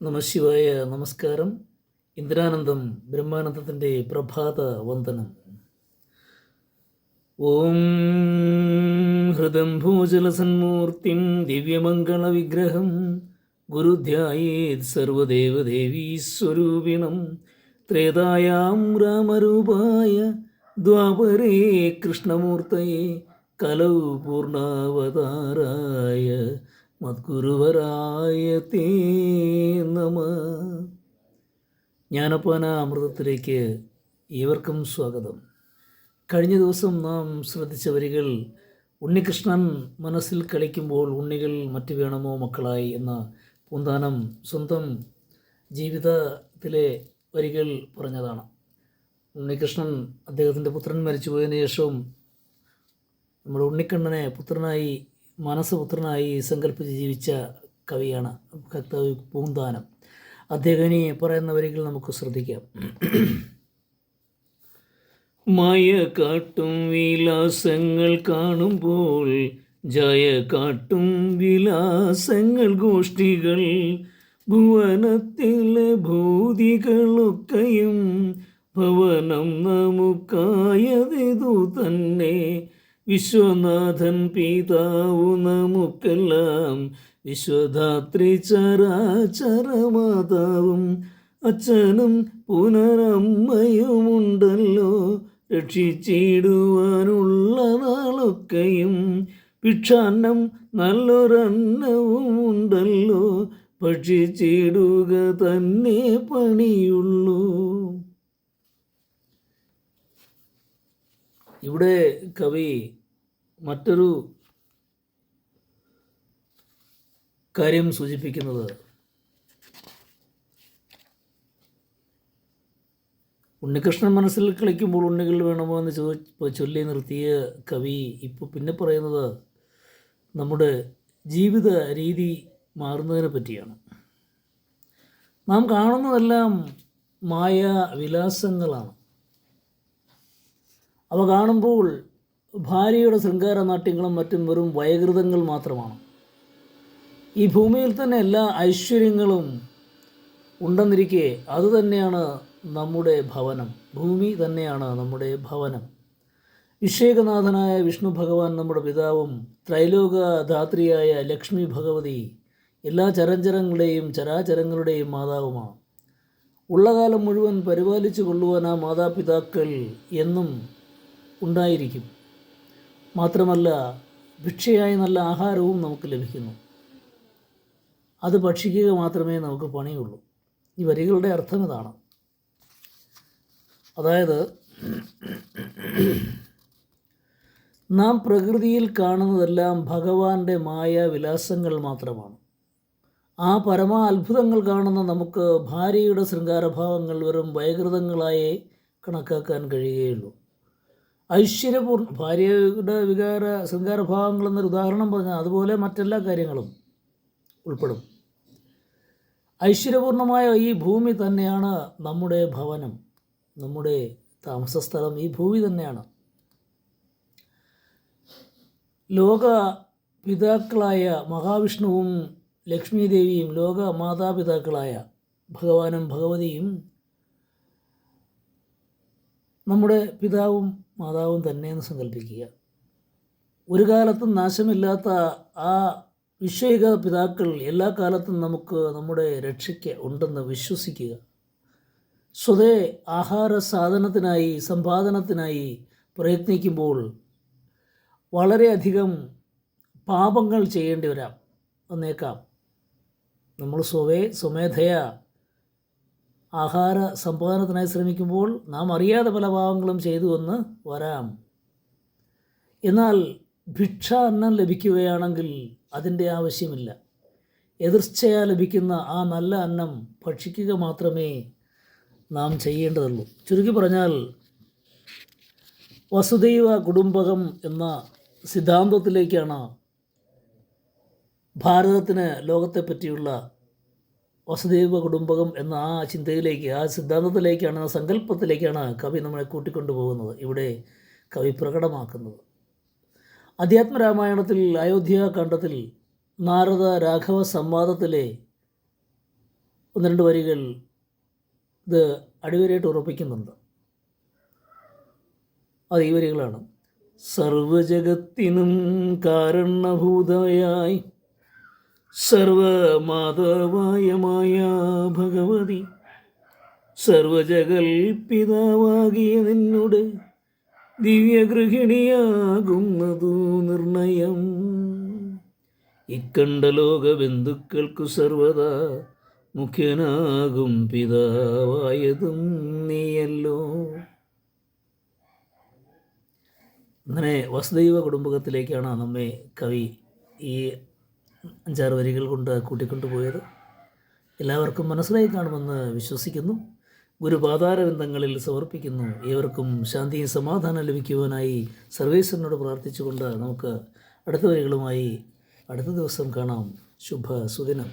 നമശിവായ. നമസ്കാരം. ഇന്ദിരാനന്ദം ബ്രഹ്മാനന്ദത്തിൻ്റെ പ്രഭാത വന്ദനം. ഓം ഹൃദം ഭൂജലസന്മൂർത്തിം ദിവ്യമംഗളവിഗ്രഹം ഗുരുധ്യായേത് സർവദേവദേവീസ്വരൂപിണം ത്രേതായാം രാമരൂപായ ദ്വാപരേ കൃഷ്ണമൂർത്തയേ കലൗ പൂർണ്ണാവതാരായ മദ്ഗുരുവരായ തേ നമ. ജ്ഞാനപാനാമൃതത്തിലേക്ക് ഏവർക്കും സ്വാഗതം. കഴിഞ്ഞ ദിവസം നാം ശ്രദ്ധിച്ച വരികൾ, ഉണ്ണികൃഷ്ണൻ മനസ്സിൽ കളിക്കുമ്പോൾ ഉണ്ണികൾ മറ്റു വേണമോ മക്കളായി എന്ന പൂന്താനം സ്വന്തം ജീവിതത്തിലെ വരികൾ പറഞ്ഞതാണ്. ഉണ്ണികൃഷ്ണൻ അദ്ദേഹത്തിൻ്റെ പുത്രൻ മരിച്ചുപോയതിനു ശേഷവും നമ്മുടെ ഉണ്ണിക്കണ്ണനെ പുത്രനായി പുത്രനായി സങ്കല്പിച്ച് ജീവിച്ച കവിയാണ് കവി പൂന്താനം. അദ്ദേഹം ഇനി പറയുന്ന വരികൾ നമുക്ക് ശ്രദ്ധിക്കാം. മായ കാട്ടും വിലാസങ്ങൾ കാണുമ്പോൾ ജയ കാട്ടും വിലാസങ്ങൾ ഗോഷ്ഠികൾ ഭുവനത്തിലെ ഭൂതികളൊക്കെയും ഭവനം നമുക്കായതിതു തന്നെ. വിശ്വനാഥൻ പിതാവു നമുക്കെല്ലാം വിശ്വധാത്രി ചരാചരമാതാവും അച്ഛനും പുനരമ്മയുമുണ്ടല്ലോ രക്ഷിച്ചിടുവാനുള്ള നാളൊക്കെയും. ഭിക്ഷാന്നം നല്ലൊരന്നവും ഉണ്ടല്ലോ ഭക്ഷിച്ചിടുക തന്നെ പണിയുള്ളൂ. ഇവിടെ കവി മറ്റൊരു കാര്യം സൂചിപ്പിക്കുന്നത്, ഉണ്ണികൃഷ്ണൻ മനസ്സിൽ കളിക്കുമ്പോൾ ഉണ്ണികൾ വേണമോ എന്ന് ചൊല്ലി നിർത്തിയ കവി ഇപ്പോൾ പിന്നെ പറയുന്നത് നമ്മുടെ ജീവിത രീതി മാറുന്നതിനെ പറ്റിയാണ്. നാം കാണുന്നതെല്ലാം മായ വിലാസങ്ങളാണ്. അവ കാണുമ്പോൾ ഭാര്യയുടെ ശൃംഗാര നാട്യങ്ങളും മറ്റും വെറും വയകൃതങ്ങൾ മാത്രമാണ്. ഈ ഭൂമിയിൽ തന്നെ എല്ലാ ഐശ്വര്യങ്ങളും ഉണ്ടെന്നിരിക്കെ അതുതന്നെയാണ് നമ്മുടെ ഭവനം. ഭൂമി തന്നെയാണ് നമ്മുടെ ഭവനം. വിഷേകനാഥനായ വിഷ്ണു ഭഗവാൻ നമ്മുടെ പിതാവും ത്രൈലോകധാത്രിയായ ലക്ഷ്മി ഭഗവതി എല്ലാ ചരാചരങ്ങളുടെയും മാതാവുമാണ്. ഉള്ള കാലം മുഴുവൻ പരിപാലിച്ചു കൊള്ളുവാൻ ആ മാതാപിതാക്കൾ എന്നും ഉണ്ടായിരിക്കും. മാത്രമല്ല, ഭിക്ഷയായി നല്ല ആഹാരവും നമുക്ക് ലഭിക്കുന്നു. അത് ഭക്ഷിക്കുക മാത്രമേ നമുക്ക് പണിയുള്ളൂ. ഈ വരികളുടെ അർത്ഥം ഇതാണ്. അതായത്, നാം പ്രകൃതിയിൽ കാണുന്നതെല്ലാം ഭഗവാന്റെ മായാവിലാസങ്ങൾ മാത്രമാണ്. ആ പരമാ അത്ഭുതങ്ങൾ കാണുന്ന നമുക്ക് ഭാര്യയുടെ ശൃംഗാരഭാവങ്ങൾ വെറും വൈകൃതങ്ങളായേ കണക്കാക്കാൻ കഴിയുകയുള്ളൂ. ഭാര്യയുടെ ശൃംഗാരഭാവങ്ങൾ എന്നൊരു ഉദാഹരണം പറഞ്ഞാൽ അതുപോലെ മറ്റെല്ലാ കാര്യങ്ങളും ഉൾപ്പെടും. ഐശ്വര്യപൂർണമായ ഈ ഭൂമി തന്നെയാണ് നമ്മുടെ ഭവനം, നമ്മുടെ താമസസ്ഥലം. ഈ ഭൂമി തന്നെയാണ്. ലോക പിതാക്കളായ മഹാവിഷ്ണുവും ലക്ഷ്മി ദേവിയും, ലോക മാതാപിതാക്കളായ ഭഗവാനും ഭഗവതിയും നമ്മുടെ പിതാവും മാതാവും തന്നെയെന്ന് സങ്കല്പിക്കുക. ഒരു കാലത്തും നാശമില്ലാത്ത ആ വിശ്വൈക പിതാക്കൾ എല്ലാ കാലത്തും നമുക്ക് നമ്മുടെ രക്ഷയ്ക്ക് ഉണ്ടെന്ന് വിശ്വസിക്കുക. സ്വതേ ആഹാര സാധനത്തിനായി സമ്പാദനത്തിനായി പ്രയത്നിക്കുമ്പോൾ വളരെയധികം പാപങ്ങൾ ചെയ്യേണ്ടി വന്നേക്കാം. നമ്മൾ സ്വമേധയാ ആഹാര സമ്പാദനത്തിനായി ശ്രമിക്കുമ്പോൾ നാം അറിയാതെ പല പാവങ്ങളും ചെയ്തു എന്ന് വരാം. എന്നാൽ ഭിക്ഷ അന്നം ലഭിക്കുകയാണെങ്കിൽ അതിൻ്റെ ആവശ്യമില്ല. എതിർച്ഛയാ ലഭിക്കുന്ന ആ നല്ല അന്നം ഭക്ഷിക്കുക മാത്രമേ നാം ചെയ്യേണ്ടതുള്ളൂ. ചുരുക്കി പറഞ്ഞാൽ, വസുദൈവ കുടുംബകം എന്ന സിദ്ധാന്തത്തിലേക്കാണ് ഭാരതത്തിന് ലോകത്തെപ്പറ്റിയുള്ള വസുദൈവ കുടുംബകം എന്ന ആ ചിന്തയിലേക്ക്, ആ സിദ്ധാന്തത്തിലേക്കാണ്, ആ സങ്കല്പത്തിലേക്കാണ് കവി നമ്മളെ കൂട്ടിക്കൊണ്ടുപോകുന്നത്. ഇവിടെ കവി പ്രകടമാക്കുന്നത് അധ്യാത്മരാമായണത്തിൽ അയോധ്യാകാണ്ഡത്തിൽ നാരദ രാഘവ സംവാദത്തിലെ ഒന്ന് രണ്ട് വരികൾ ഇത് അടിവരയായിട്ട് ഉറപ്പിക്കുന്നുണ്ട്. അത് ഈ വരികളാണ്. സർവജഗത്തിനും കാരണഭൂതയായി സർവമാതാവായ മായ ഭഗവതി, സർവജഗൽപിതാവാകിയ നിന്നുടെ ദിവ്യഗൃഹിണിയാകുന്നതു നിർണയം. ഇക്കണ്ട ലോകബന്ധുക്കൾക്കു സർവദാ മുഖ്യനാകും പിതാവായതും നീയല്ലോ. അങ്ങനെ വസുദൈവ കുടുംബകത്തിലേക്കാണ് നമ്മെ കവി ഈ 5-6 വരികൾ കൊണ്ട് കൂട്ടിക്കൊണ്ടുപോയത്. എല്ലാവർക്കും മനസ്സിലായി കാണുമെന്ന് വിശ്വസിക്കുന്നു. ഗുരുപാതാരബന്ധങ്ങളിൽ സമർപ്പിക്കുന്നു. ഏവർക്കും ശാന്തിയും സമാധാനം ലഭിക്കുവാനായി സർവേശ്വരനോട് പ്രാർത്ഥിച്ചുകൊണ്ട് നമുക്ക് അടുത്ത വരികളുമായി അടുത്ത ദിവസം കാണാം. ശുഭ സുദിനം.